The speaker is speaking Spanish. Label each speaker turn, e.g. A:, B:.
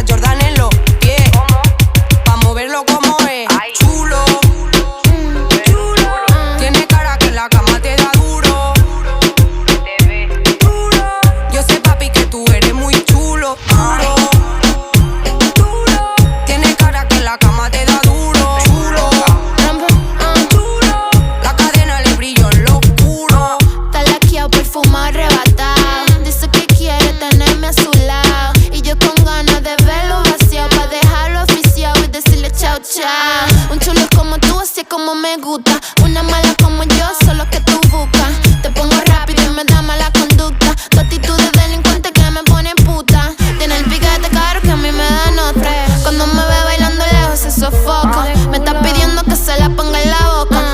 A: las Jordan en los pies. Pa' moverlo como es. Chulo, chulo. Tiene cara que en la cama te da duro. Yo sé, papi, que tú eres muy chulo. Duro, duro. Tiene cara que en la cama te da duro. Chulo, duro. La cadena le brilló en lo oscuro.
B: Está laqueado, perfumado, arrebatado.